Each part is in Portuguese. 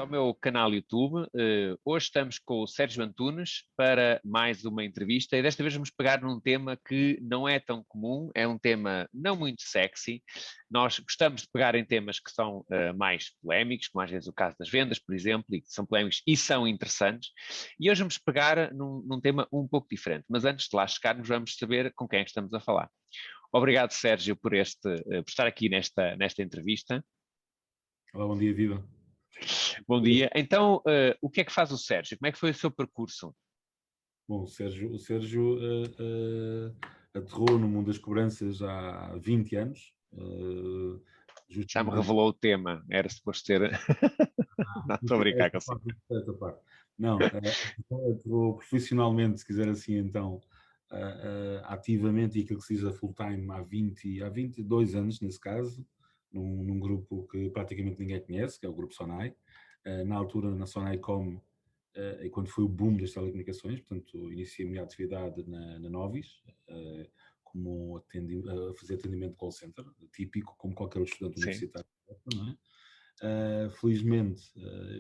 ao meu canal YouTube. Hoje estamos com o Sérgio Antunes para mais uma entrevista e desta vez vamos pegar num tema que não é tão comum, é um tema não muito sexy. Nós gostamos de pegar em temas que são mais polémicos, como às vezes o caso das vendas, por exemplo, e que são polémicos e são interessantes. E hoje vamos pegar num tema um pouco diferente, mas antes de lá chegarmos vamos saber com quem é que estamos a falar. Obrigado, Sérgio, por estar aqui nesta entrevista. Olá, bom dia, Viva. Bom dia. Então, o que é que faz o Sérgio? Como é que foi o seu percurso? Bom, o Sérgio aterrou no mundo das cobranças há 20 anos. Já me revelou o tema, era suposto ser... Não, estou a brincar com essa parte. Não, aterrou profissionalmente, se quiser assim, então, ativamente, e aquilo que se diz a full-time há 22 anos, nesse caso, num grupo que praticamente ninguém conhece, que é o Grupo Sonai. Na altura, na Sonaicom, e quando foi o boom das telecomunicações, portanto, iniciei a minha atividade na Novis, como a fazer atendimento de call center, típico, como qualquer outro estudante universitário, não é? Felizmente,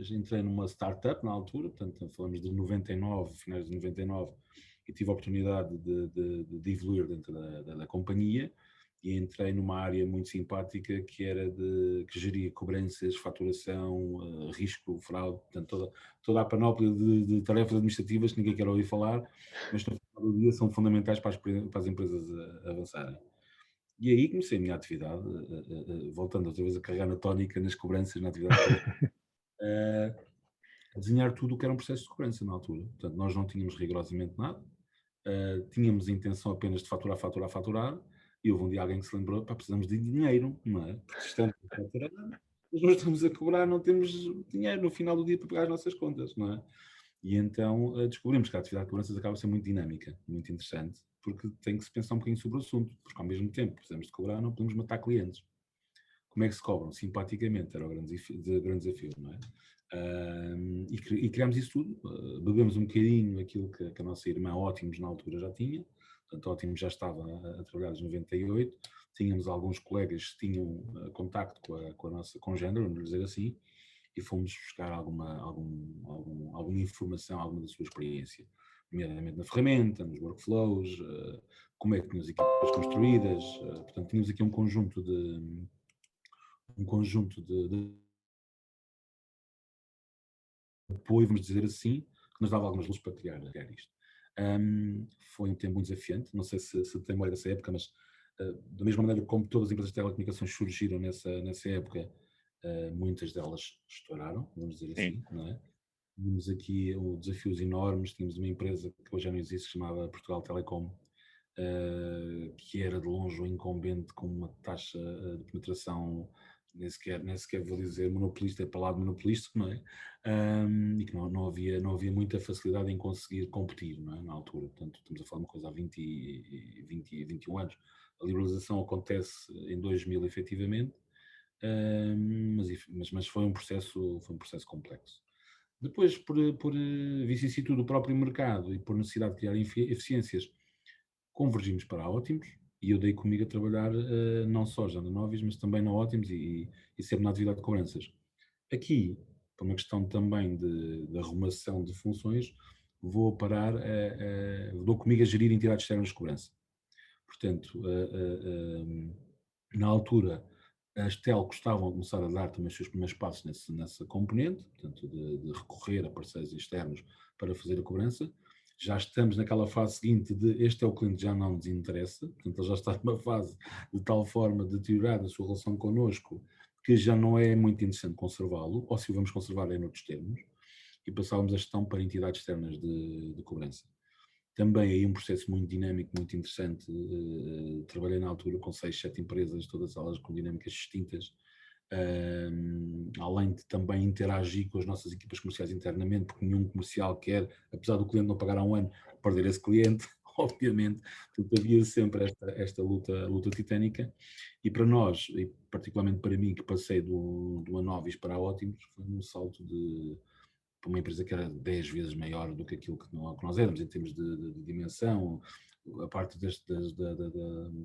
entrei numa startup na altura, portanto, falamos de 99, finais de 99, e tive a oportunidade de evoluir dentro da companhia, e entrei numa área muito simpática que era que geria cobranças, faturação, risco, fraude, portanto toda a panóplia de tarefas administrativas que ninguém quer ouvir falar, mas no final do dia são fundamentais para as empresas avançarem. E aí comecei a minha atividade, voltando outra vez a carregar na tónica, nas cobranças, na atividade a desenhar tudo o que era um processo de cobrança na altura. Portanto, nós não tínhamos rigorosamente nada, tínhamos a intenção apenas de faturar, e houve um dia alguém que se lembrou, precisamos de dinheiro, não é? Porque estamos a faturar, mas nós estamos a cobrar, não temos dinheiro no final do dia para pagar as nossas contas, não é? E então descobrimos que a atividade de cobranças acaba a ser muito dinâmica, muito interessante, porque tem que se pensar um bocadinho sobre o assunto, porque ao mesmo tempo precisamos de cobrar, não podemos matar clientes. Como é que se cobram? Simpaticamente, era o grande desafio, não é? E criámos isso tudo, bebemos um bocadinho aquilo que a nossa irmã Ótimos na altura já tinha, portanto Ótimos já estava a trabalhar desde 98, tínhamos alguns colegas que tinham contacto com a nossa congênere, vamos dizer assim, e fomos buscar alguma informação, alguma da sua experiência, nomeadamente na ferramenta, nos workflows, como é que tínhamos equipas construídas, portanto tínhamos aqui um conjunto de apoio, vamos dizer assim, que nos dava algumas luzes para criar isto. Foi um tempo muito desafiante, não sei se tem memória dessa época, mas da mesma maneira como todas as empresas de telecomunicações surgiram nessa época, muitas delas estouraram, vamos dizer assim, não é? Tínhamos aqui desafios enormes, tínhamos uma empresa que hoje já não existe, que se chamava Portugal Telecom, que era de longe o incumbente com uma taxa de penetração, nem sequer vou dizer monopolista, é para lá de monopolista, não é? E que não havia muita facilidade em conseguir competir, não é? Na altura, portanto estamos a falar de uma coisa há 21 anos. A liberalização acontece em 2000 efetivamente, mas foi um processo complexo. Depois, por vicissitude do próprio mercado e por necessidade de criar eficiências, convergimos para a Ótimos, e eu dei comigo a trabalhar não só já na Novis, mas também na Ótimos e sempre na atividade de cobranças. Aqui, por uma questão também de arrumação de funções, vou parar, dou comigo a gerir entidades externas de cobrança. Portanto, na altura, as telcos estavam a começar a dar também os seus primeiros passos nessa componente, portanto, de recorrer a parceiros externos para fazer a cobrança. Já estamos naquela fase seguinte de este é o cliente que já não nos interessa, portanto ele já está numa fase de tal forma deteriorada a sua relação connosco que já não é muito interessante conservá-lo, ou se o vamos conservar é noutros termos, e passávamos a gestão para entidades externas de cobrança. Também aí um processo muito dinâmico, muito interessante, trabalhei na altura com 6, 7 empresas, todas elas com dinâmicas distintas, além de também interagir com as nossas equipas comerciais internamente, porque nenhum comercial quer, apesar do cliente não pagar há um ano, perder esse cliente, obviamente, portanto havia sempre esta luta titânica, e para nós, e particularmente para mim, que passei do Anovis para a Ótimos, foi um salto para uma empresa que era 10 vezes maior do que aquilo que nós éramos, em termos de dimensão. A parte da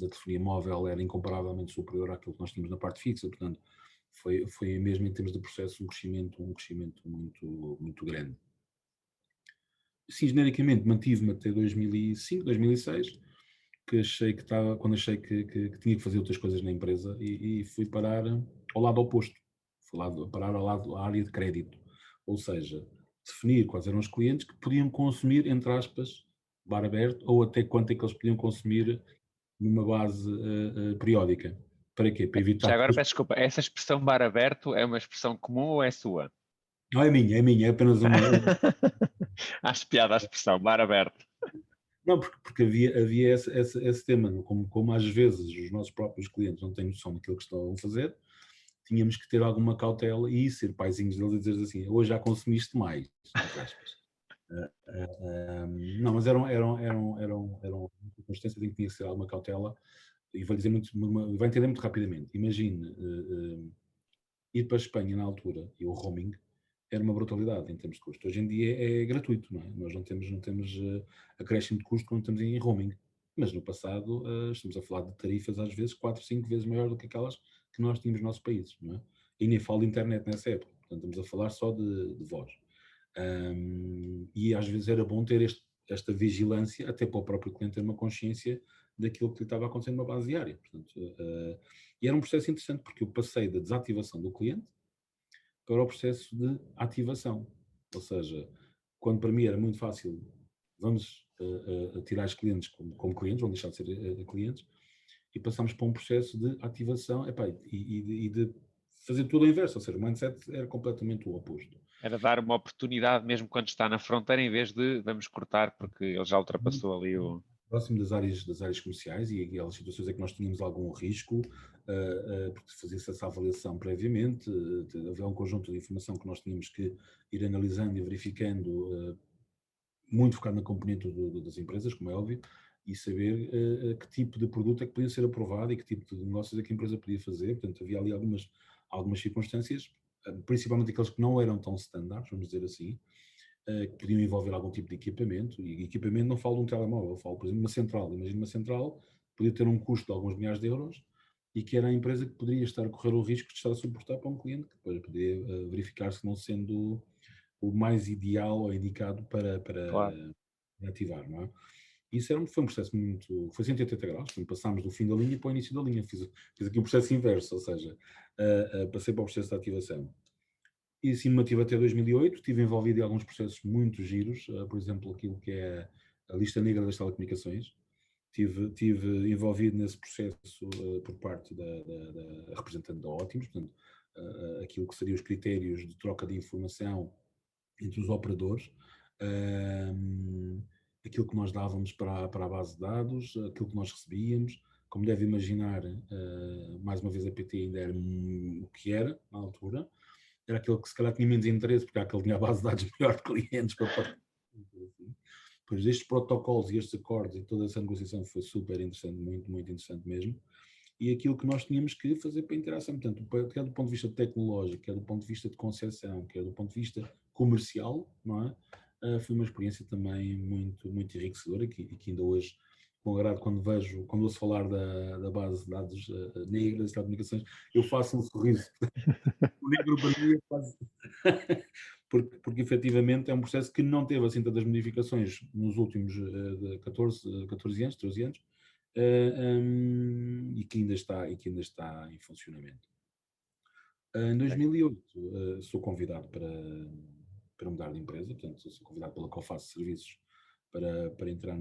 telefonia móvel era incomparavelmente superior àquilo que nós tínhamos na parte fixa, portanto, foi mesmo em termos de processo um crescimento muito grande. Sim, genericamente mantive-me até 2005, 2006, que achei que estava, quando achei que tinha que fazer outras coisas na empresa e fui parar ao lado oposto. Parar ao lado à área de crédito. Ou seja, definir quais eram os clientes que podiam consumir, entre aspas, bar aberto, ou até quanto é que eles podiam consumir numa base periódica. Para quê? Para Já evitar agora custos. peço desculpa, essa expressão bar aberto é uma expressão comum ou é sua? Não é minha, é apenas uma. Acho piada a expressão, bar aberto. Não, porque havia esse tema, não? Como às vezes os nossos próprios clientes não têm noção daquilo que estão a fazer, tínhamos que ter alguma cautela e ser paizinhos deles e dizer assim, hoje já consumiste mais, entre aspas. Não, mas eram circunstâncias em que tinha que ser alguma cautela e vai dizer vai entender muito rapidamente. Imagine ir para a Espanha na altura e o roaming era uma brutalidade em termos de custo. Hoje em dia é gratuito, não é? Nós não temos acréscimo de custo quando estamos em roaming. Mas no passado estamos a falar de tarifas às vezes 4, 5 vezes maior do que aquelas que nós tínhamos nos nossos países, não é? E nem falo de internet nessa época, portanto estamos a falar só de voz. E às vezes era bom ter esta vigilância, até para o próprio cliente ter uma consciência daquilo que lhe estava acontecendo numa base diária. Portanto, e era um processo interessante, porque eu passei da desativação do cliente para o processo de ativação. Ou seja, quando para mim era muito fácil, vamos tirar os clientes como clientes, vão deixar de ser clientes, e passamos para um processo de ativação epá, e de fazer tudo ao inverso, ou seja, o mindset era completamente o oposto. Era dar uma oportunidade mesmo quando está na fronteira, em vez de vamos cortar porque ele já Muito ultrapassou ali o. próximo das áreas comerciais e aquelas situações em que nós tínhamos algum risco, porque fazia-se essa avaliação previamente, havia um conjunto de informação que nós tínhamos que ir analisando e verificando, muito focado na componente das empresas, como é óbvio, e saber que tipo de produto é que podia ser aprovado e que tipo de negócios é que a empresa podia fazer. Portanto, havia ali algumas circunstâncias, principalmente aqueles que não eram tão standards, vamos dizer assim, que podiam envolver algum tipo de equipamento, e equipamento não falo de um telemóvel, falo, por exemplo, de uma central. Imagina uma central, podia ter um custo de alguns milhares de euros, e que era a empresa que poderia estar a correr o risco de estar a suportar para um cliente, que depois poderia verificar-se não sendo o mais ideal ou indicado Claro. para ativar, não é? Isso foi um processo foi 180 graus, portanto, passámos do fim da linha para o início da linha, fiz aqui um processo inverso, ou seja, passei para o processo de ativação. E assim me mantive até 2008, estive envolvido em alguns processos muito giros, por exemplo, aquilo que é a lista negra das telecomunicações. Tive envolvido nesse processo por parte da representante da Ótimos, portanto, aquilo que seriam os critérios de troca de informação entre os operadores, aquilo que nós dávamos para a base de dados, aquilo que nós recebíamos. Como deve imaginar, mais uma vez a PT ainda era o que era na altura, era aquele que se calhar tinha menos interesse, porque aquele tinha a base de dados melhor de clientes para partilhar. Pois estes protocolos e estes acordos e toda essa negociação foi super interessante, muito, muito interessante mesmo. E aquilo que nós tínhamos que fazer para a interação, portanto, quer do ponto de vista tecnológico, quer do ponto de vista de concepção, quer do ponto de vista comercial, não é? Foi uma experiência também muito, muito enriquecedora e que ainda hoje, com agrado, quando ouço falar da base de dados negras e telecomunicações, eu faço um sorriso. O negro para mim é quase. Porque efetivamente é um processo que não teve assim tantas modificações nos últimos 14 anos, 13 anos, e que ainda está em funcionamento. Em 2008 sou convidado para mudar de empresa, portanto sou convidado pela qual faço serviços para entrar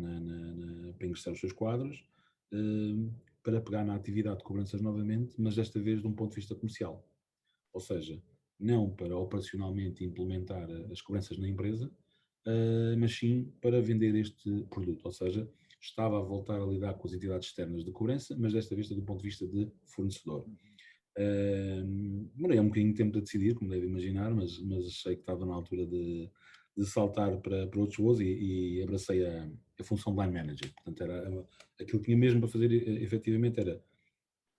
para ingressar os seus quadros, para pegar na atividade de cobranças novamente, mas desta vez de um ponto de vista comercial. Ou seja, não para operacionalmente implementar as cobranças na empresa, mas sim para vender este produto. Ou seja, estava a voltar a lidar com as entidades externas de cobrança, mas desta vez do ponto de vista de fornecedor. Demorei um bocadinho de tempo a decidir, como deve imaginar, mas achei que estava na altura de saltar para outros voos e abracei a função de line manager. Portanto, aquilo que tinha mesmo para fazer efetivamente era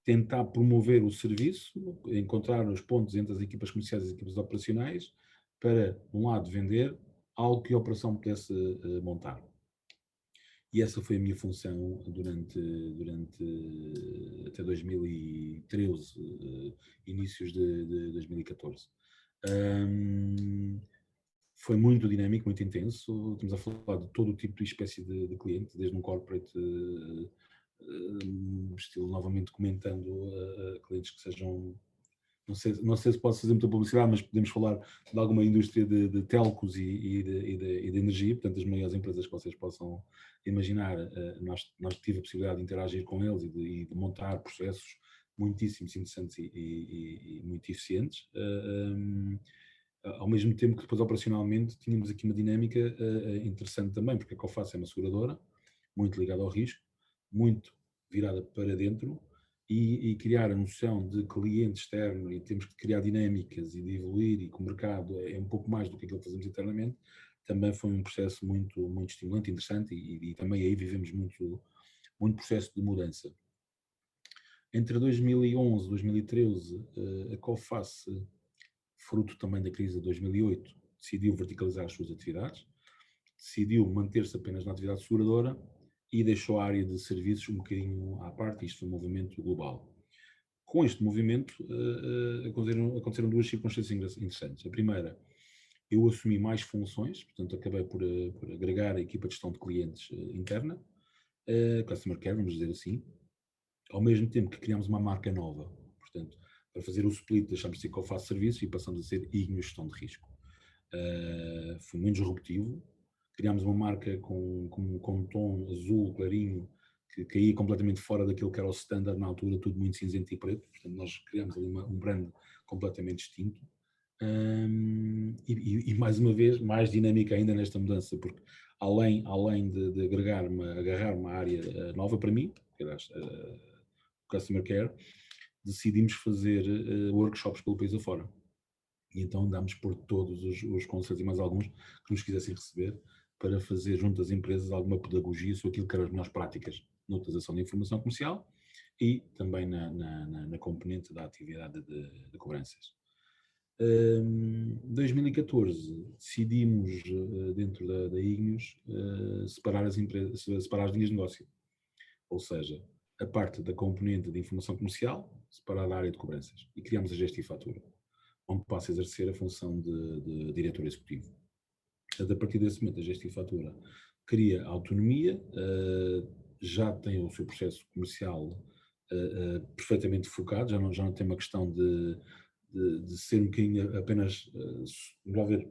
tentar promover o serviço, encontrar os pontos entre as equipas comerciais e as equipas operacionais, para, de um lado, vender algo que a operação pudesse montar. E essa foi a minha função durante até 2013, inícios de 2014. Foi muito dinâmico, muito intenso. Estamos a falar de todo o tipo de espécie de cliente, desde um corporate, estilo novamente comentando, clientes que sejam, não sei se posso fazer muita publicidade, mas podemos falar de alguma indústria de telcos e de energia, portanto, as maiores empresas que vocês possam imaginar. Nós tive a possibilidade de interagir com eles e de montar processos muitíssimo interessantes e muito eficientes. Ao mesmo tempo que depois operacionalmente tínhamos aqui uma dinâmica interessante também, porque a Coface é uma seguradora, muito ligada ao risco, muito virada para dentro, e criar a noção de cliente externo, e temos que criar dinâmicas e de evoluir, e que o mercado é um pouco mais do que aquilo que fazemos internamente, também foi um processo muito, muito estimulante, interessante, e também aí vivemos muito processo de mudança. Entre 2011 e 2013, a Coface, fruto também da crise de 2008, decidiu verticalizar as suas atividades, decidiu manter-se apenas na atividade seguradora e deixou a área de serviços um bocadinho à parte. Isto foi um movimento global. Com este movimento, aconteceram duas circunstâncias interessantes. A primeira, eu assumi mais funções, portanto acabei por agregar a equipa de gestão de clientes interna, Customer Care, vamos dizer assim, ao mesmo tempo que criámos uma marca nova, portanto, para fazer o split, deixámos de ser Coface Serviços e passamos a ser Ignios Gestão de Risco. Foi muito disruptivo. Criámos uma marca com um tom azul clarinho, que caía completamente fora daquilo que era o standard na altura, tudo muito cinzento e preto. Portanto, nós criámos ali um brand completamente distinto. E mais uma vez, mais dinâmica ainda nesta mudança, porque além de agarrar uma área nova para mim, que era Customer Care, decidimos fazer workshops pelo país afora. E então andámos por todos os conselhos e mais alguns que nos quisessem receber, para fazer junto às empresas alguma pedagogia sobre aquilo que eram as melhores práticas na utilização de informação comercial e também na componente da atividade de cobranças. Em 2014 decidimos, dentro da Ignios, separar as linhas de negócio, ou seja, a parte da componente de informação comercial separada da área de cobranças, e criámos a Gestifatura, onde passa a exercer a função de diretor executivo. Portanto, a partir desse momento, a Gestifatura cria autonomia, já tem o seu processo comercial perfeitamente focado, já não tem uma questão de ser um bocadinho apenas, vamos ver,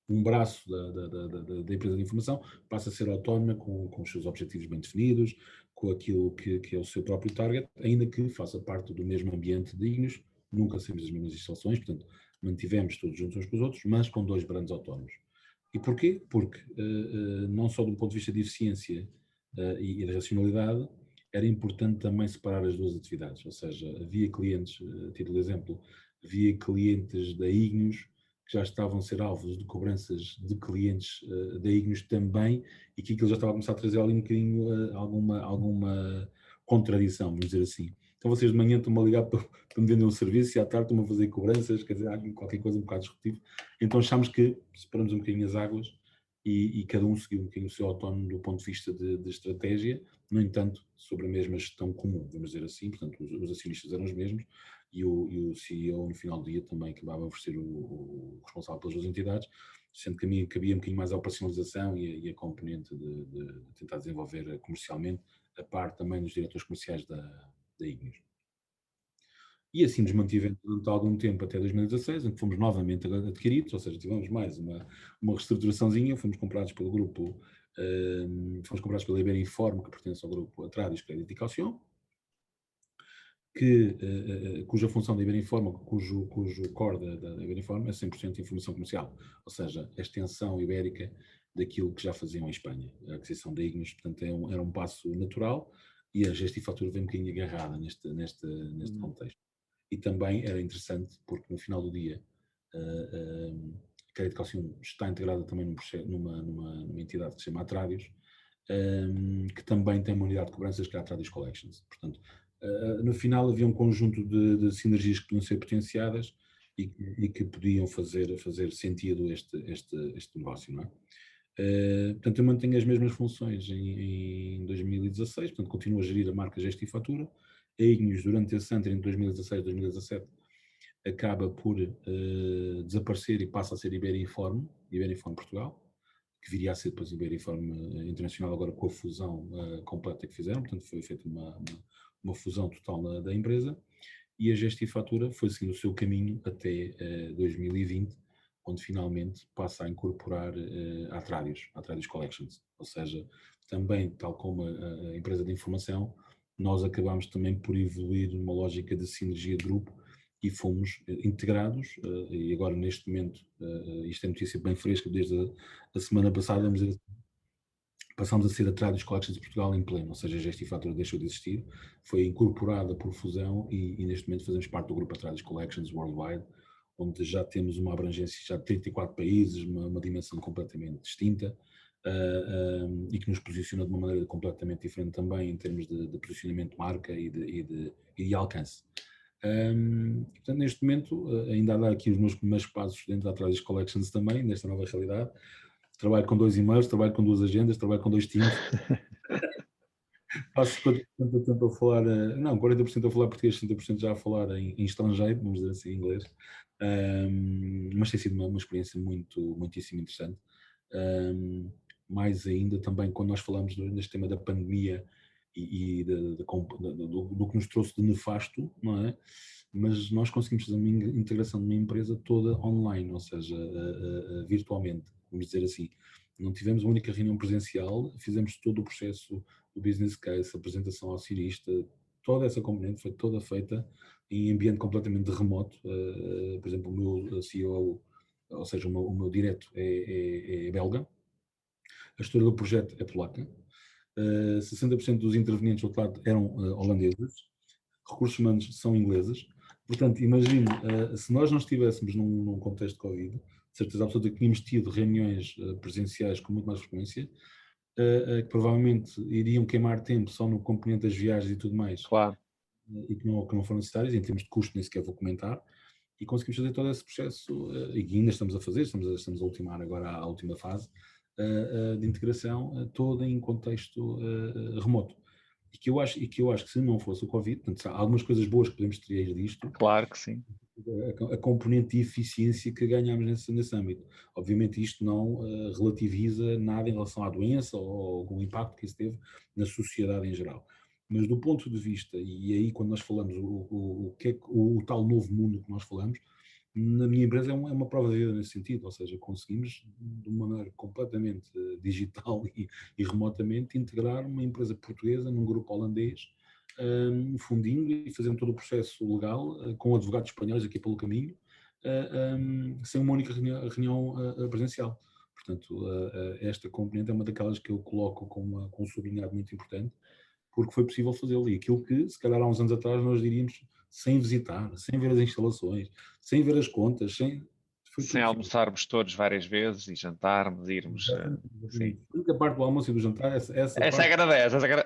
um braço da empresa de informação, passa a ser autónoma com os seus objetivos bem definidos, com aquilo que é o seu próprio target, ainda que faça parte do mesmo ambiente de Ignios. Nunca saímos das mesmas instalações, portanto, mantivemos todos juntos uns com os outros, mas com dois brands autónomos. E porquê? Porque, não só do ponto de vista de eficiência e de racionalidade, era importante também separar as duas atividades, ou seja, havia clientes, a título de exemplo, havia clientes da Ignios que já estavam a ser alvos de cobranças de clientes da Ignios também, e que aquilo já estava a começar a trazer ali um bocadinho alguma contradição, vamos dizer assim. Então vocês de manhã estão-me a ligar para me vender um serviço, e à tarde estão-me a fazer cobranças, quer dizer, há qualquer coisa um bocado disruptiva. Então achámos que separamos um bocadinho as águas, e cada um seguiu um bocadinho o seu autónomo do ponto de vista de estratégia, no entanto, sobre a mesma gestão comum, vamos dizer assim. Portanto, os acionistas eram os mesmos, e o CEO, no final do dia, também acabava por ser o responsável pelas duas entidades, sendo que a mim cabia um bocadinho mais a operacionalização e a componente de tentar desenvolver comercialmente, a par também dos diretores comerciais da Ignios. E assim nos mantivemos durante algum tempo, até 2016, em que fomos novamente adquiridos, ou seja, tivemos mais uma reestruturaçãozinha, fomos comprados pelo grupo, fomos comprados pela Iberinform, que pertence ao grupo Atradius Crédito e Caução, cuja função da Iberinform, cujo core da Iberinform é 100% informação comercial, ou seja, a extensão ibérica daquilo que já faziam em Espanha, a aquisição da Ignios. Portanto, era um passo natural, e a Gestifatura vem um bocadinho agarrada neste contexto. E também era interessante porque, no final do dia, a Crédito Caução está integrada também numa entidade que se chama Atradius, que também tem uma unidade de cobranças, que é a Atradius Collections. Portanto, no final havia um conjunto de sinergias que podiam ser potenciadas e que podiam fazer sentido este negócio, não é? Portanto, eu mantenho as mesmas funções em 2016, portanto, continuo a gerir a marca Gesto e Fatura. A Ignios, durante esse ano, entre 2016 e 2017, acaba por desaparecer e passa a ser Iberinform Portugal, que viria a ser depois Iberinform Internacional, agora com a fusão completa que fizeram, portanto foi feita uma fusão total da empresa, e a Gesto e Fatura foi seguindo o seu caminho até 2020, onde finalmente passa a incorporar a Atradius Collections, ou seja, também, tal como a empresa de informação, nós acabamos também por evoluir numa lógica de sinergia de grupo e fomos integrados, e agora neste momento, isto é notícia bem fresca, desde a semana passada, vamos dizer assim, passámos a ser a Tradis Collections de Portugal em pleno, ou seja, a Gesto e Fatura deixou de existir, foi incorporada por fusão e neste momento fazemos parte do grupo Tradis Collections Worldwide, onde já temos uma abrangência já de 34 países, uma dimensão completamente distinta, e que nos posiciona de uma maneira completamente diferente também em termos de posicionamento de marca e de alcance. Portanto, neste momento, ainda a dar aqui os meus primeiros passos dentro da Tradis Collections também, nesta nova realidade. Trabalho com 2 e-mails, trabalho com 2 agendas, trabalho com 2 times. Faço 50% do tempo a falar, não, 40% a falar português, 60% já a falar em estrangeiro, vamos dizer assim, em inglês. Mas tem sido uma experiência muitíssimo interessante. Mais ainda também quando nós falamos neste tema da pandemia e do que nos trouxe de nefasto, não é? Mas nós conseguimos fazer uma integração de uma empresa toda online, ou seja, virtualmente, vamos dizer assim. Não tivemos uma única reunião presencial, fizemos todo o processo do business case, apresentação ao acionista, toda essa componente foi toda feita em ambiente completamente remoto. Por exemplo, o meu CEO, ou seja, o meu direto é belga, a gestora do projeto é polaca, 60% dos intervenientes do outro lado eram holandeses, recursos humanos são ingleses. Portanto, imagine, se nós não estivéssemos num contexto de Covid, de certeza absoluta que tínhamos tido reuniões presenciais com muito mais frequência, que provavelmente iriam queimar tempo só no componente das viagens e tudo mais, Claro. e que não foram necessários, em termos de custo nem sequer vou comentar, e conseguimos fazer todo esse processo, e ainda estamos a fazer, estamos a ultimar agora a última fase, de integração, toda em contexto remoto. E que eu acho que se não fosse o Covid, portanto, há algumas coisas boas que podemos extrair disto, Claro que sim. a componente de eficiência que ganhamos nesse âmbito. Obviamente isto não relativiza nada em relação à doença ou algum impacto que isso teve na sociedade em geral. Mas do ponto de vista, e aí quando nós falamos o tal novo mundo que nós falamos, na minha empresa é uma prova de vida nesse sentido, ou seja, conseguimos de uma maneira completamente digital e remotamente integrar uma empresa portuguesa num grupo holandês, fundindo e fazendo todo o processo legal, com advogados espanhóis aqui pelo caminho, sem uma única reunião presencial. Portanto, esta componente é uma daquelas que eu coloco com um sublinhado muito importante, porque foi possível fazê-lo. E aquilo que, se calhar, há uns anos atrás, nós diríamos sem visitar, sem ver as instalações, sem ver as contas, foi Sem tudo possível. almoçarmos todos várias vezes e jantarmos, irmos. Exatamente, Sim. exatamente. A única parte do almoço e do jantar, essa Essa parte. agradece, essa agrade...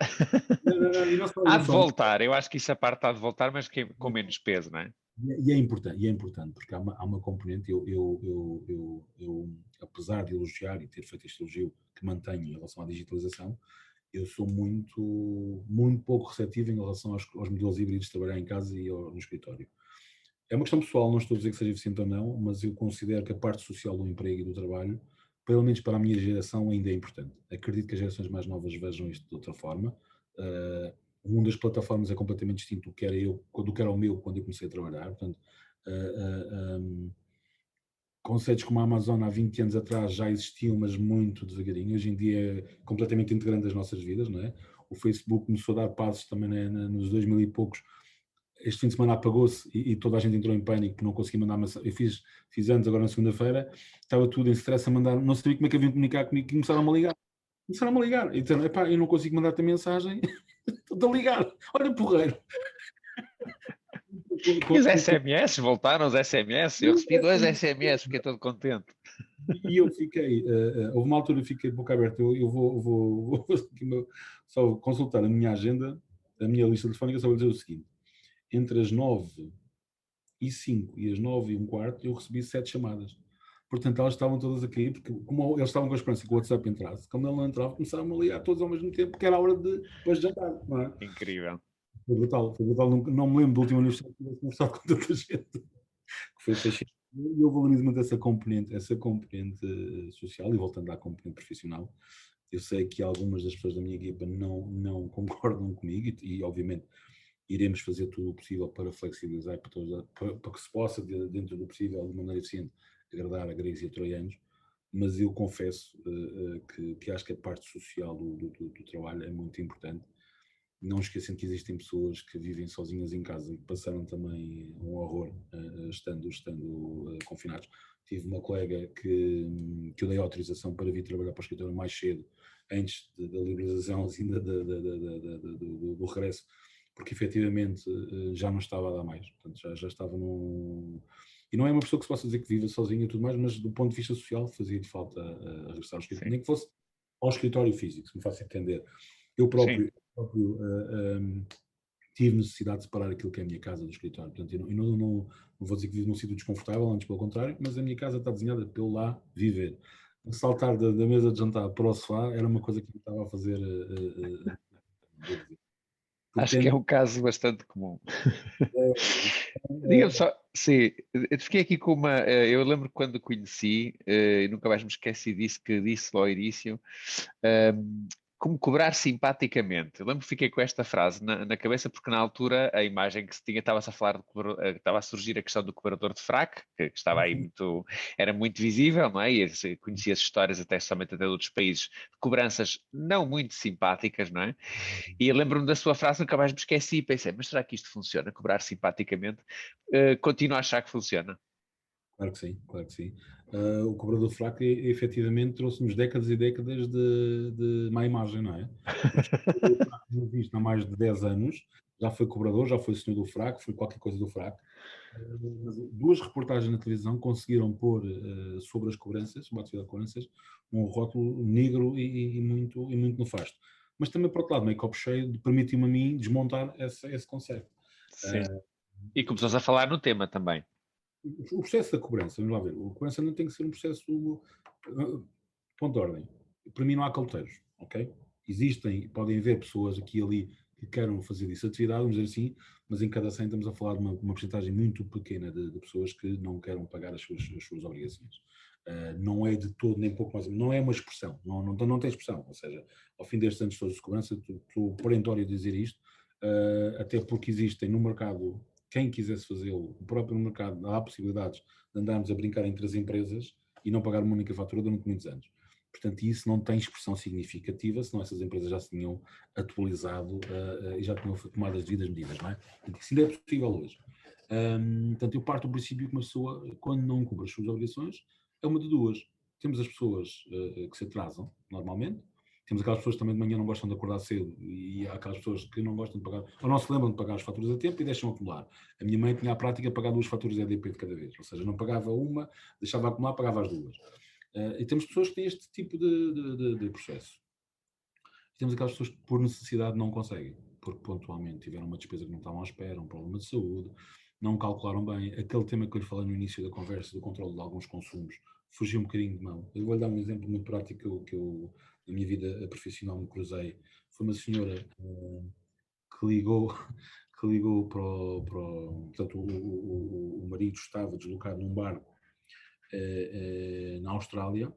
Não, não, não, e não só Há de isso, voltar, eu acho que essa parte há de voltar, mas com menos peso, não é? e é importante, porque há uma componente, apesar de elogiar e ter feito este elogio que mantenho em relação à digitalização, eu sou muito pouco receptivo em relação aos modelos híbridos de trabalhar em casa e no escritório. É uma questão pessoal, não estou a dizer que seja eficiente ou não, mas eu considero que a parte social do emprego e do trabalho, pelo menos para a minha geração, ainda é importante. Acredito que as gerações mais novas vejam isto de outra forma. O mundo das plataformas é completamente distinto do que era o meu quando eu comecei a trabalhar. Portanto, conceitos como a Amazon há 20 anos atrás já existiam, mas muito devagarinho. Hoje em dia é completamente integrante das nossas vidas, não é? O Facebook começou a dar passos também nos 2000 e poucos. Este fim de semana apagou-se e toda a gente entrou em pânico porque não consegui mandar mensagem. Eu fiz anos agora na segunda-feira, estava tudo em stress a mandar, não sabia como é que haviam de comunicar comigo, e começaram-me a ligar. E disseram, epá, eu não consigo mandar-te a mensagem, estou a ligar, olha porreiro. E os SMS, voltaram os SMS, eu recebi 2 SMS, fiquei todo contente. E eu fiquei, houve uma altura que fiquei de boca aberta, eu vou só consultar a minha agenda, a minha lista telefónica, só vou dizer o seguinte, entre as 9h05 e as 9h15 eu recebi 7 chamadas. Portanto, elas estavam todas a cair, porque como eles estavam com a esperança que o WhatsApp entrasse, como ele não entrava, começavam a ligar todos ao mesmo tempo, porque era a hora de depois de jantar, não é? Incrível. Foi brutal, foi brutal. Não me lembro do último aniversário que tivesse conversado com tanta gente, que foi fascinante. E eu valorizo muito essa componente social, e voltando à componente profissional, eu sei que algumas das pessoas da minha equipa não concordam comigo e obviamente, iremos fazer tudo o possível para flexibilizar, para que se possa, dentro do possível, de maneira eficiente, agradar a gregos e a troianos, mas eu confesso que acho que a parte social do trabalho é muito importante. Não esquecendo que existem pessoas que vivem sozinhas em casa e que passaram também um horror estando confinados. Tive uma colega que eu dei autorização para vir trabalhar para o escritório mais cedo, antes da liberalização assim, do regresso, porque efetivamente já não estava a dar mais. Portanto, já estava num. E não é uma pessoa que se possa dizer que vive sozinha e tudo mais, mas do ponto de vista social fazia-lhe falta regressar ao escritório, Sim, nem que fosse ao escritório físico, se me faça entender. Eu sim. próprio tive necessidade de separar aquilo que é a minha casa do escritório. Portanto, eu não vou dizer que vivo num sítio desconfortável, antes pelo contrário, mas a minha casa está desenhada para eu lá viver. Saltar da mesa de jantar para o sofá era uma coisa que eu estava a fazer, Acho que é porque um caso bastante comum. Diga-me é, só, sim, eu fiquei aqui com uma. Eu lembro quando o conheci, e nunca mais me esqueci disso, que disse ao início, como cobrar simpaticamente. Eu lembro que fiquei com esta frase na cabeça, porque na altura a imagem que se tinha estava-se a falar, estava a surgir a questão do cobrador de fraco, que estava aí muito, era muito visível, não é? E conhecia-se histórias até somente até de outros países, de cobranças não muito simpáticas, não é? E eu lembro-me da sua frase, nunca mais me esqueci e pensei, mas será que isto funciona? Cobrar simpaticamente? Continuo a achar que funciona. claro que sim, claro que sim. O cobrador fraco efetivamente trouxe-nos décadas e décadas de má imagem, não é? Porque o cobrador fraco não existe há mais de 10 anos, já foi cobrador, já foi senhor do fraco, foi qualquer coisa do fraco. Mas duas reportagens na televisão conseguiram pôr sobre as cobranças, sobre a atividade de cobranças, um rótulo negro e muito nefasto. Mas também, por outro lado, meio copo cheio, permitiu-me a mim desmontar esse conceito. Sim. E começou-se a falar no tema também. O processo da cobrança, vamos lá ver, a cobrança não tem que ser um processo, ponto de ordem. Para mim não há cauteiros, ok? Existem, podem haver pessoas aqui e ali que queiram fazer disso atividade, vamos dizer assim, mas em cada 100 estamos a falar de uma porcentagem muito pequena de pessoas que não queiram pagar as suas obrigações. Não é de todo, nem pouco mais, não é uma expressão, não tem expressão, ou seja, ao fim destes anos todos de segurança, estou perentório a dizer isto, até porque existem no mercado, quem quisesse fazê-lo, o próprio mercado há possibilidades de andarmos a brincar entre as empresas e não pagar uma única fatura durante muitos anos. Portanto, isso não tem expressão significativa, senão essas empresas já se tinham atualizado e já tinham tomado as devidas medidas, não é? Portanto, isso ainda é possível hoje. Portanto, eu parto do princípio que uma pessoa, quando não cumpre as suas obrigações, é uma de duas. Temos as pessoas que se atrasam, normalmente. Temos aquelas pessoas que também de manhã não gostam de acordar cedo e há aquelas pessoas que não gostam de pagar, ou não se lembram de pagar as faturas a tempo e deixam acumular. A minha mãe tinha a prática de pagar duas faturas EDP de cada vez, ou seja, não pagava uma, deixava acumular, pagava as duas. E temos pessoas que têm este tipo de processo. E temos aquelas pessoas que por necessidade não conseguem, porque pontualmente tiveram uma despesa que não estavam à espera, um problema de saúde, não calcularam bem. Aquele tema que eu lhe falei no início da conversa, do controle de alguns consumos, fugiu um bocadinho de mão. Eu vou-lhe dar um exemplo muito prático que eu na minha vida profissional, me cruzei. Foi uma senhora que ligou, que ligou portanto, o marido estava deslocado num barco na Austrália.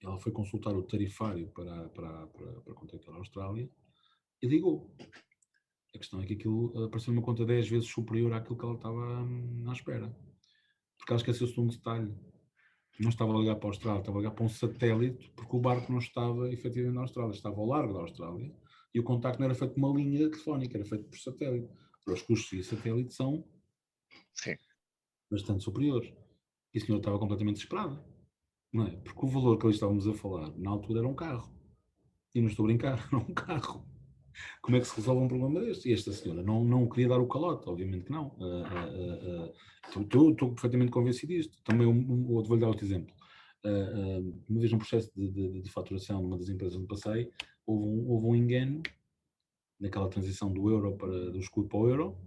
Ela foi consultar o tarifário para contactar a Austrália e ligou. A questão é que aquilo apareceu uma conta 10 vezes superior àquilo que ela estava à espera. Porque ela esqueceu-se de um detalhe. Não estava a ligar para a Austrália, estava a ligar para um satélite, porque o barco não estava efetivamente na Austrália, estava ao largo da Austrália e o contacto não era feito por uma linha telefónica, era feito por satélite. Os custos de satélite são Sim. bastante superiores. E a senhora estava completamente desesperada, não é? Porque o valor que ali estávamos a falar, na altura, era um carro. E não estou a brincar, era um carro. Como é que se resolve um problema deste? E esta senhora não queria dar o calote, obviamente que não. Estou perfeitamente convencido disto. Também vou-lhe dar outro exemplo. Uma vez num processo de faturação numa das empresas onde passei, houve um engano naquela transição do escudo para o euro,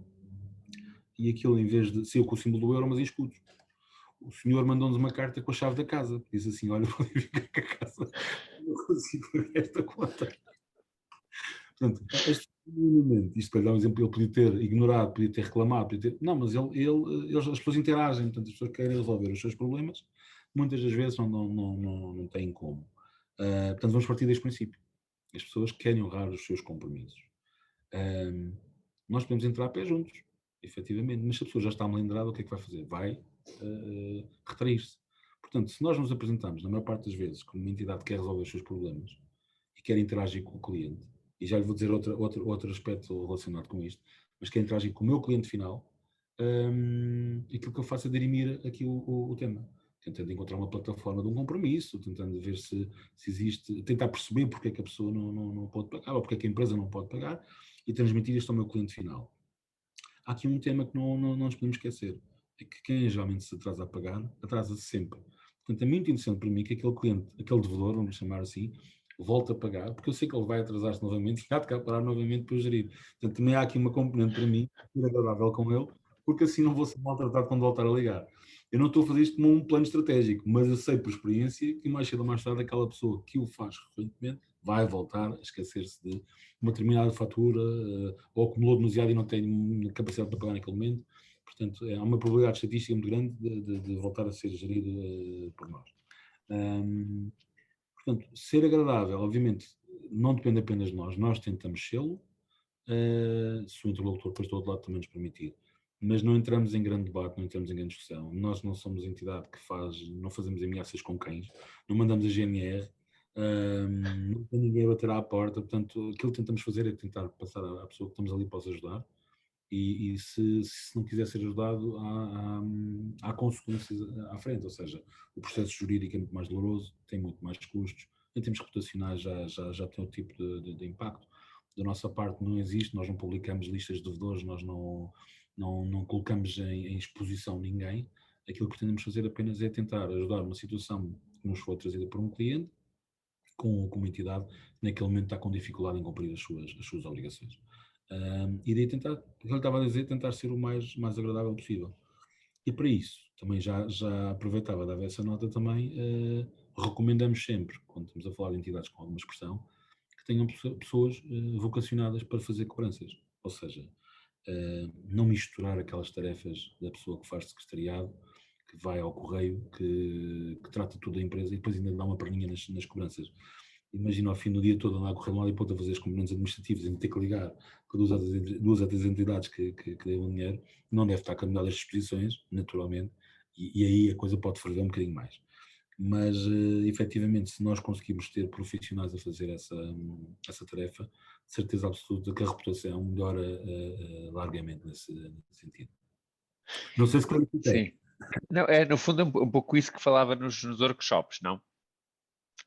e aquilo, em vez de saiu com o símbolo do euro, mas em escudos. o senhor mandou-nos uma carta com a chave da casa. Diz assim, olha, vou ficar com a casa, não consigo pagar esta conta. Portanto, isto para lhe dar um exemplo, ele podia ter ignorado, podia ter reclamado, podia ter... Não, mas as pessoas interagem, portanto, as pessoas querem resolver os seus problemas, muitas das vezes não têm como. Portanto, vamos partir deste princípio. As pessoas querem honrar os seus compromissos. Nós podemos entrar a pé juntos, efetivamente, mas se a pessoa já está melindrada, o que é que vai fazer? Vai retrair-se. Portanto, se nós nos apresentamos, na maior parte das vezes, como uma entidade que quer resolver os seus problemas e quer interagir com o cliente, e já lhe vou dizer outro aspecto relacionado com isto, mas quer interagir com o meu cliente final, aquilo que eu faço é dirimir aqui o tema. Tentando encontrar uma plataforma de um compromisso, tentando ver se existe, tentar perceber porque é que a pessoa não pode pagar, ou porque é que a empresa não pode pagar, e transmitir isto ao meu cliente final. Há aqui um tema que não nos podemos esquecer, é que quem geralmente se atrasa a pagar, atrasa-se sempre. Portanto, é muito interessante para mim que aquele cliente, aquele devedor, vamos chamar assim, volte a pagar, porque eu sei que ele vai atrasar-se novamente e há de cá parar novamente para eu gerir. Portanto, também há aqui uma componente para mim, agradável com ele, porque assim não vou ser maltratado quando voltar a ligar. Eu não estou a fazer isto como um plano estratégico, mas eu sei por experiência que mais cedo ou mais tarde aquela pessoa que o faz recorrentemente vai voltar a esquecer-se de uma determinada fatura, ou acumulou demasiado e não tem capacidade para pagar naquele momento. Portanto, há uma probabilidade estatística muito grande de voltar a ser gerido por nós. Portanto, ser agradável, obviamente, não depende apenas de nós tentamos sê-lo, se o interlocutor depois do outro lado também nos permitir. Mas não entramos em grande debate, não entramos em grande discussão. Nós não somos a entidade que não fazemos ameaças com cães, não mandamos a GNR, não tem ninguém a bater à porta, portanto, aquilo que tentamos fazer é tentar passar à pessoa que estamos ali para os ajudar, e se não quiser ser ajudado, há consequências à frente, ou seja, o processo jurídico é muito mais doloroso, tem muito mais custos, em termos reputacionais já tem outro tipo de impacto. Da nossa parte não existe, nós não publicamos listas de devedores, nós não colocamos em exposição ninguém. Aquilo que pretendemos fazer apenas é tentar ajudar uma situação que nos foi trazida por um cliente, com uma entidade que naquele momento está com dificuldade em cumprir as suas obrigações. E daí tentar, o que eu estava a dizer, tentar ser o mais agradável possível. E para isso, também já aproveitava, dava essa nota também, recomendamos sempre, quando estamos a falar de entidades com alguma expressão, que tenham pessoas vocacionadas para fazer cobranças. Ou seja, não misturar aquelas tarefas da pessoa que faz secretariado, que vai ao correio, que trata tudo da empresa e depois ainda dá uma perninha nas cobranças. Imagina ao fim do dia todo andar a correr de um lado e para outro a fazer os componentes administrativos e ter que ligar com duas ou três entidades que devam dinheiro, não deve estar caminhado as disposições, naturalmente, e aí a coisa pode ferver um bocadinho mais. Mas, efetivamente, se nós conseguimos ter profissionais a fazer essa tarefa, de certeza absoluta que a reputação melhora largamente nesse sentido. Não sei se clarifiquei. Sim. Não, no fundo, um pouco isso que falava nos workshops, não?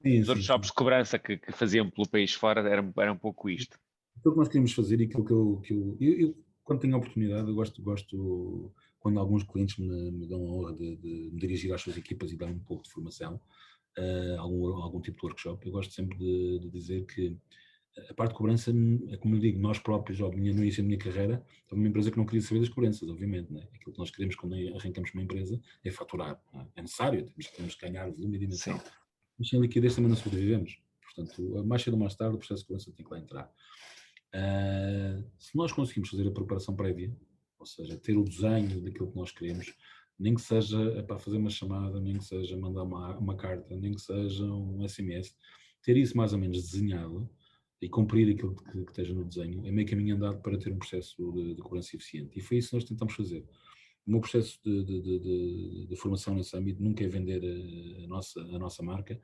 Sim, Os sim, workshops sim. de cobrança que faziam pelo país fora era um pouco isto. Aquilo que nós queremos fazer e aquilo que eu quando tenho a oportunidade, eu gosto quando alguns clientes me dão a honra de me dirigir às suas equipas e dar um pouco de formação, algum tipo de workshop, eu gosto sempre de dizer que a parte de cobrança, é como eu digo, nós próprios, no início da minha carreira, estava uma empresa que não queria saber das cobranças, obviamente, né? Aquilo que nós queremos quando arrancamos uma empresa é faturar, não é? É necessário, temos que ganhar volume e dimensão, Sim. mas sem liquidez também não sobrevivemos. Portanto, mais cedo ou mais tarde, o processo de cobrança tem que lá entrar. Se nós conseguimos fazer a preparação prévia, ou seja, ter o desenho daquilo que nós queremos, nem que seja para fazer uma chamada, nem que seja mandar uma carta, nem que seja um SMS, ter isso mais ou menos desenhado e cumprir aquilo que esteja no desenho, é meio caminho andado para ter um processo de cobrança eficiente. E foi isso que nós tentamos fazer. O meu processo de formação nesse âmbito nunca é vender a nossa marca,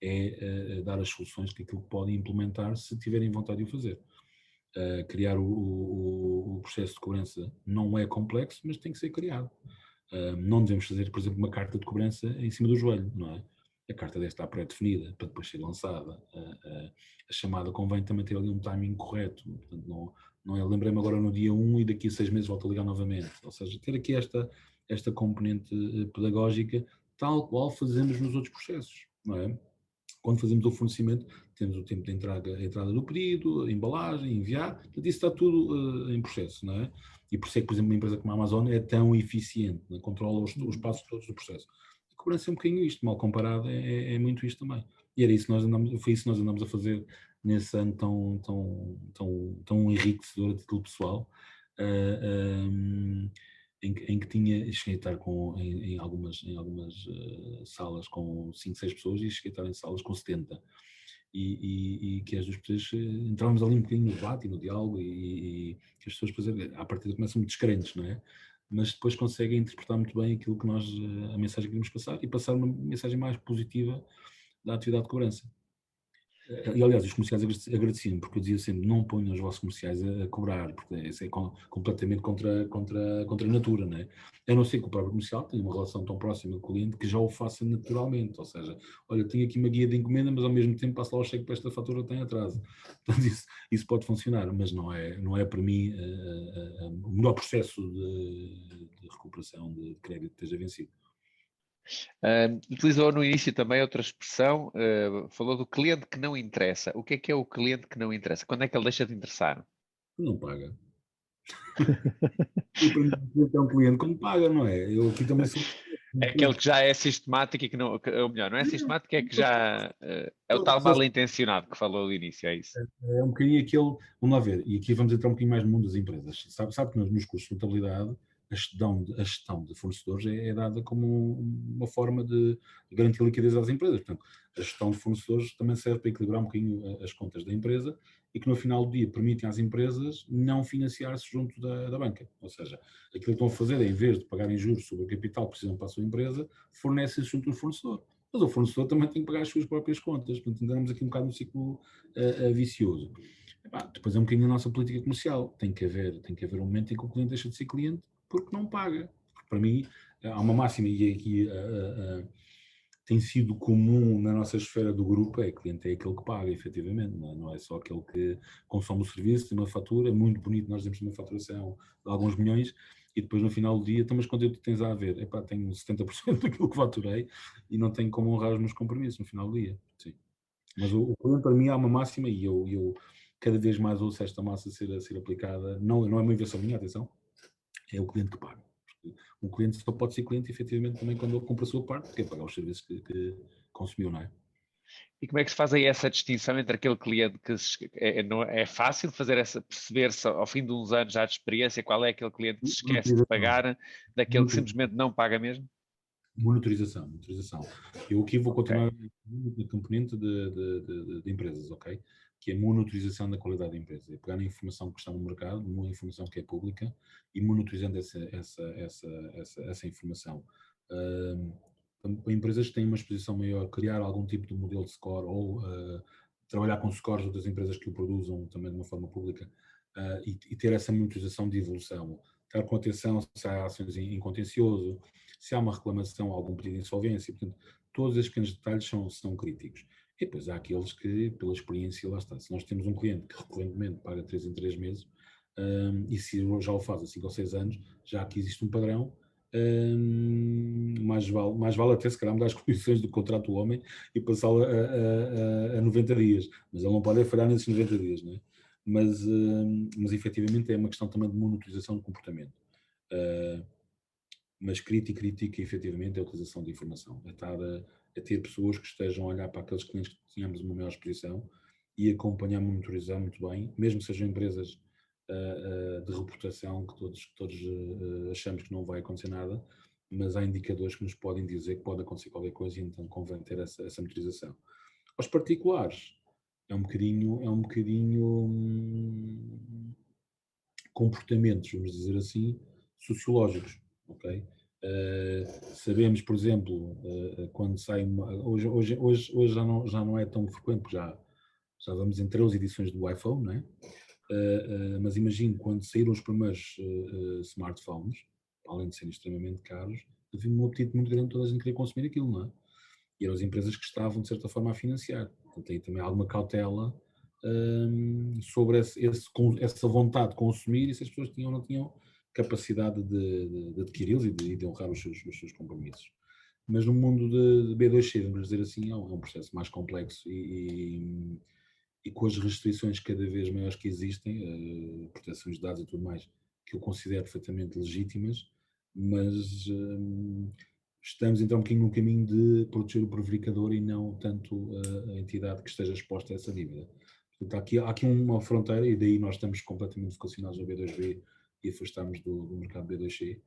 é dar as soluções que aquilo podem implementar se tiverem vontade de o fazer. Criar o processo de cobrança não é complexo, mas tem que ser criado. Não devemos fazer, por exemplo, uma carta de cobrança em cima do joelho, não é? A carta deve estar pré-definida para depois ser lançada. A chamada convém também ter ali um timing correto. Portanto, não é lembrei-me agora no dia 1 e daqui a 6 meses volto a ligar novamente. Ou seja, ter aqui esta componente pedagógica, tal qual fazemos nos outros processos, não é? Quando fazemos o fornecimento, temos o tempo de entrada do pedido, a embalagem, enviar, portanto, isso está tudo em processo, não é? E por isso é que, por exemplo, uma empresa como a Amazon é tão eficiente, né? Controla os passos todos do processo. A cobrança é um bocadinho isto, mal comparado, é muito isto também. E era isso que foi isso que nós andamos a fazer nesse ano tão enriquecedor a título pessoal, em que cheguei a estar em algumas salas com 5 6 pessoas e cheguei a estar em salas com 70. E que as duas pessoas entrávamos ali um bocadinho no debate e no diálogo e que as pessoas depois, à partida, começam muito descrentes, não é? Mas depois conseguem interpretar muito bem aquilo que nós, a mensagem que queremos passar e passar uma mensagem mais positiva da atividade de cobrança. E aliás, os comerciais agradeciam, porque eu dizia sempre: não ponham os vossos comerciais a cobrar, porque isso é completamente contra a natura, não é? A não ser que o próprio comercial tenha uma relação tão próxima com o cliente que já o faça naturalmente. Ou seja, olha, tenho aqui uma guia de encomenda, mas ao mesmo tempo passo lá o cheque para esta fatura que tem atraso. Portanto, isso pode funcionar, mas não é para mim o melhor processo de recuperação de crédito que esteja vencido. Utilizou no início também outra expressão, falou do cliente que não interessa. O que é o cliente que não interessa? Quando é que ele deixa de interessar? Não paga. E para mim, é um cliente como paga, não é? Eu aqui também sou. É aquele que já é sistemático e que não, ou melhor, não é sistemático, é que já é o tal mal intencionado que falou no início, é isso. É um bocadinho aquele. Vamos lá ver, e aqui vamos entrar um bocadinho mais no mundo das empresas. Sabe que nos cursos de contabilidade a gestão de fornecedores é dada como uma forma de garantir liquidez às empresas. Portanto, a gestão de fornecedores também serve para equilibrar um bocadinho as contas da empresa e que no final do dia permitem às empresas não financiar-se junto da banca. Ou seja, aquilo que estão a fazer é, em vez de pagarem juros sobre o capital que precisam para a sua empresa, fornecem-se junto do fornecedor. Mas o fornecedor também tem que pagar as suas próprias contas. Portanto, andamos aqui um bocado no ciclo vicioso. Depois é um bocadinho a nossa política comercial. Tem que haver um momento em que o cliente deixa de ser cliente porque não paga. Porque para mim, há uma máxima, e aqui tem sido comum na nossa esfera do grupo, é que o cliente é aquele que paga, efetivamente, não é só aquele que consome o serviço, tem uma fatura, é muito bonito, nós temos uma faturação de alguns milhões, e depois no final do dia, então, mas quanto é que tens a ver? Epá, tenho 70% daquilo que faturei e não tenho como honrar os meus compromissos no final do dia. Sim. Mas o cliente para mim há uma máxima e eu cada vez mais ouço esta massa ser aplicada, não é uma invenção minha, atenção, é o cliente que paga. Porque um cliente só pode ser cliente, efetivamente, também quando ele compra a sua parte, porque é pagar os serviços que consumiu, não é? E como é que se faz aí essa distinção entre aquele cliente que não é fácil fazer perceber-se ao fim de uns anos já de experiência qual é aquele cliente que se esquece de Monitorização. pagar, daquele que simplesmente não paga mesmo? Monitorização. Eu aqui vou Ok. continuar na componente de empresas, ok? Que é a monitorização da qualidade da empresa. É pegar a informação que está no mercado, uma informação que é pública, e monitorizando essa informação. Ahm, Empresas que têm uma exposição maior, criar algum tipo de modelo de score ou trabalhar com scores de outras empresas que o produzam também de uma forma pública e ter essa monitorização de evolução. Estar com atenção se há ações em contencioso, se há uma reclamação, algum pedido de insolvência, portanto, todos estes pequenos detalhes são críticos. E depois há aqueles que, pela experiência, lá está. Se nós temos um cliente que recorrentemente paga 3 em 3 meses, e se já o faz há 5 ou 6 anos, já aqui existe um padrão, mais vale até se calhar mudar as condições do contrato do homem e passá-lo a 90 dias. Mas ele não pode falhar nesses 90 dias, não é? Mas efetivamente é uma questão também de monitorização de comportamento. Mas crítica efetivamente é a utilização de informação, é estar a ter pessoas que estejam a olhar para aqueles clientes que tínhamos uma maior exposição e acompanhar, monitorizar muito bem, mesmo que sejam empresas de reputação que todos achamos que não vai acontecer nada, mas há indicadores que nos podem dizer que pode acontecer qualquer coisa e então convém ter essa monitorização. Aos particulares, é um bocadinho comportamentos, vamos dizer assim, sociológicos, ok? Sabemos, por exemplo, quando sai hoje já não é tão frequente, porque já vamos em 13 edições do iPhone, não é? Mas imagino quando saíram os primeiros smartphones, além de serem extremamente caros, havia um apetite muito grande de toda a gente querer consumir aquilo, não é? E eram as empresas que estavam, de certa forma, a financiar. Portanto, aí também há alguma cautela sobre essa vontade de consumir e se as pessoas tinham ou não tinham capacidade de adquiri-los e de honrar os seus compromissos. Mas no mundo de B2C, vamos dizer assim, é um processo mais complexo e com as restrições cada vez maiores que existem, proteções de dados e tudo mais, que eu considero perfeitamente legítimas, mas estamos então um bocadinho no caminho de proteger o prevaricador e não tanto a entidade que esteja exposta a essa dívida. Portanto, há aqui uma fronteira e daí nós estamos completamente vocacionados ao B2B e afastarmos do mercado B2C,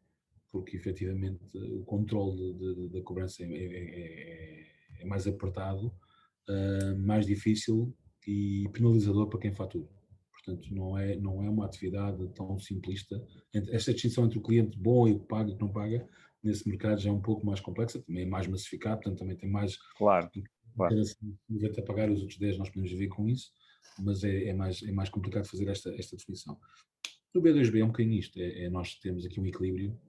porque efetivamente o controle da cobrança é mais apertado, mais difícil e penalizador para quem fatura. Portanto, não é uma atividade tão simplista. Esta distinção entre o cliente bom e o que paga e o que não paga, nesse mercado já é um pouco mais complexa, também é mais massificado, portanto também tem mais Claro, claro. interação, 90 a pagar e os outros 10 nós podemos viver com isso, mas é mais complicado fazer esta definição. No B2B é um bocadinho isto, nós temos aqui um equilíbrio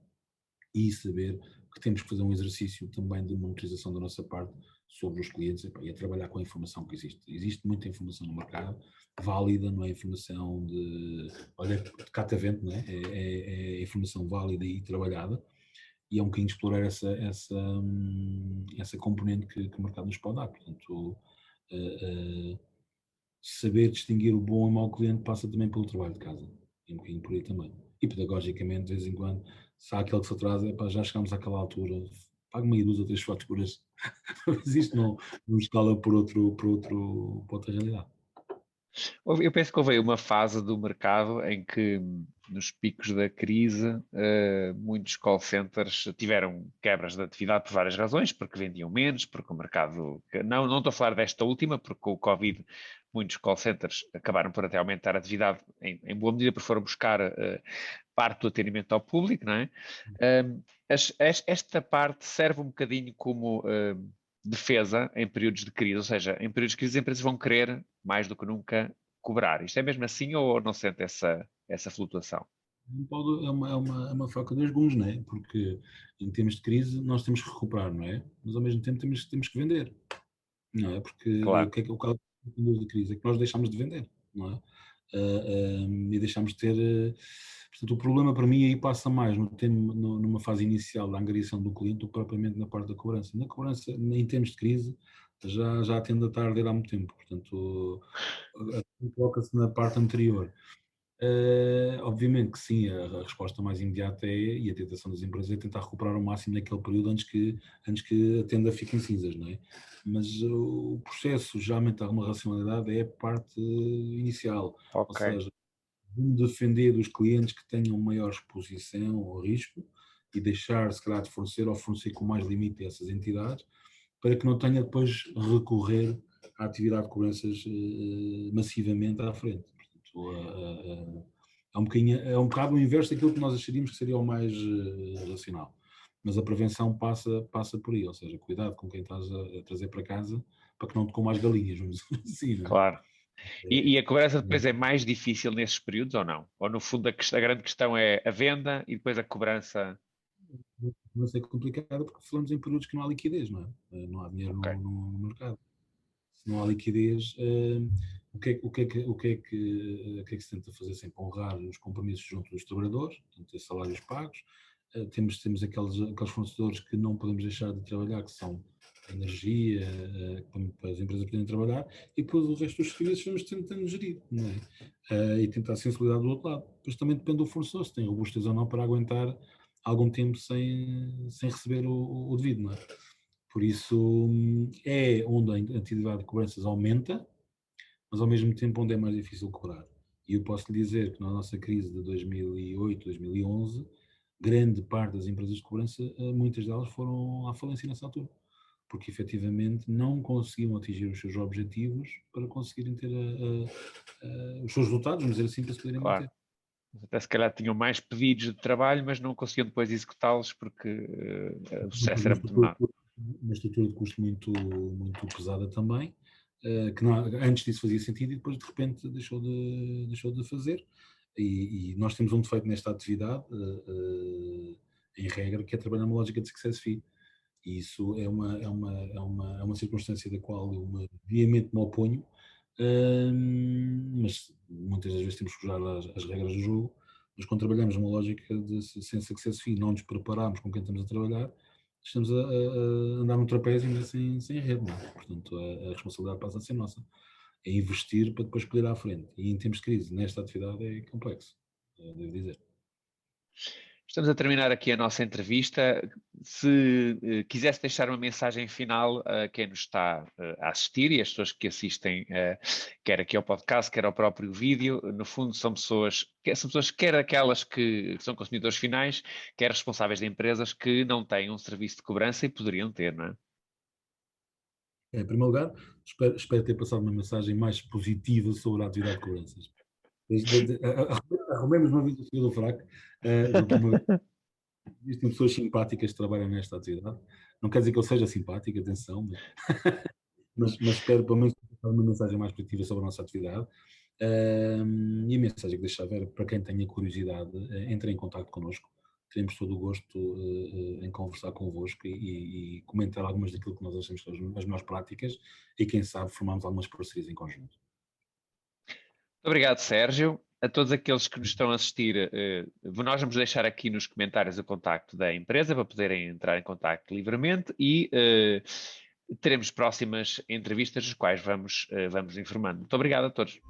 e saber que temos que fazer um exercício também de monitorização da nossa parte sobre os clientes e a trabalhar com a informação que existe. Existe muita informação no mercado, válida, não é informação de, olha, de catavento, não é? É informação válida e trabalhada, e é um bocadinho explorar essa componente que o mercado nos pode dar. Portanto, saber distinguir o bom e o mau cliente passa também pelo trabalho de casa. É um bocadinho por aí também. E pedagogicamente, de vez em quando, se há aquele que se atrasa, epá, já chegamos àquela altura, pago meia dúzia ou três faturas, mas isto não escala por outra realidade. Eu penso que houve aí uma fase do mercado em que, nos picos da crise, muitos call centers tiveram quebras de atividade por várias razões, porque vendiam menos, porque o mercado. Não estou a falar desta última, porque com o Covid muitos call centers acabaram por até aumentar a atividade, em boa medida, porque foram buscar parte do atendimento ao público, não é? Esta parte serve um bocadinho como defesa em períodos de crise, ou seja, em períodos de crise as empresas vão querer, mais do que nunca, cobrar. Isto é mesmo assim ou não sente essa flutuação? É uma faca de dois gumes, não é? Porque em termos de crise nós temos que recuperar, não é? Mas ao mesmo tempo temos que vender, não é? Porque o Claro, que é que o de crise é que nós deixámos de vender, não é? E deixámos de ter. Portanto, o problema para mim aí passa mais numa fase inicial da angariação do cliente do que propriamente na parte da cobrança. Na cobrança, em termos de crise, já tende a estar a arder há muito tempo. Portanto, coloca-se na parte anterior. Obviamente que sim, a resposta mais imediata e a tentação das empresas é tentar recuperar o máximo naquele período antes que a tenda fique em cinzas, não é? Mas o processo geralmente de alguma racionalidade é a parte inicial, ou ok. seja, defender os clientes que tenham maior exposição ao risco e deixar, se calhar, de fornecer ou fornecer com mais limite a essas entidades, para que não tenha depois recorrer à atividade de cobranças massivamente à frente. Portanto, é um bocado o inverso daquilo que nós acharíamos que seria o mais racional. Mas a prevenção passa por aí, ou seja, cuidado com quem estás a trazer para casa para que não te coma as galinhas, vamos dizer assim, não é? Claro. E a cobrança depois é mais difícil nesses períodos ou não? Ou no fundo a grande questão é a venda e depois a cobrança? Mas é complicado porque falamos em períodos que não há liquidez, não é? Não há dinheiro Ok, no mercado. Se não há liquidez, o que é que se tenta fazer sempre? Honrar os compromissos junto dos trabalhadores, portanto, ter salários pagos. Temos aqueles fornecedores que não podemos deixar de trabalhar, que são a energia, para as empresas poderem trabalhar, e depois o resto dos serviços vamos tentando gerir, não é? E tentar sensibilidade do outro lado. Depois também depende do fornecedor, se tem robustez ou não para aguentar algum tempo sem receber o devido, não é? Por isso, é onde a atividade de cobranças aumenta, mas ao mesmo tempo onde é mais difícil cobrar. E eu posso lhe dizer que na nossa crise de 2008, 2011, grande parte das empresas de cobrança, muitas delas foram à falência nessa altura, porque efetivamente não conseguiam atingir os seus objetivos para conseguirem ter os seus resultados, vamos dizer assim, para se poderem claro. manter. Até se calhar tinham mais pedidos de trabalho, mas não conseguiam depois executá-los porque o sucesso era muito menor. Uma estrutura de custo muito, muito pesada também, que antes disso fazia sentido e depois de repente deixou de fazer. E nós temos um defeito nesta atividade, em regra, que é trabalhar numa lógica de success fee. E isso é uma circunstância da qual eu veemente me oponho, mas muitas das vezes temos que usar as regras do jogo. Mas quando trabalhamos numa lógica de sem success fee, não nos preparamos com quem estamos a trabalhar, estamos a andar no trapézio ainda sem rede, não é? Portanto, a responsabilidade passa a ser nossa. É investir para depois colher à frente. E em tempos de crise, nesta atividade é complexo, devo dizer. Estamos a terminar aqui a nossa entrevista. Se quisesse deixar uma mensagem final a quem nos está a assistir e as pessoas que assistem, quer aqui ao podcast, quer ao próprio vídeo, no fundo são pessoas, quer aquelas que são consumidores finais, quer responsáveis de empresas que não têm um serviço de cobrança e poderiam ter, não é? Em primeiro lugar, espero ter passado uma mensagem mais positiva sobre a atividade de cobranças. Arrumemos uma vez o fio do fraco. Existem pessoas simpáticas que trabalham nesta atividade. Não quer dizer que eu seja simpático, atenção, mas espero pelo menos dar uma mensagem mais positiva sobre a nossa atividade. E a mensagem que deixava era para quem tenha curiosidade, entre em contato connosco. Teremos todo o gosto em conversar convosco e comentar algumas daquilo que nós achamos que são as melhores práticas e, quem sabe, formarmos algumas parcerias em conjunto. Obrigado, Sérgio. A todos aqueles que nos estão a assistir, nós vamos deixar aqui nos comentários o contacto da empresa para poderem entrar em contacto livremente e teremos próximas entrevistas, das quais vamos informando. Muito obrigado a todos.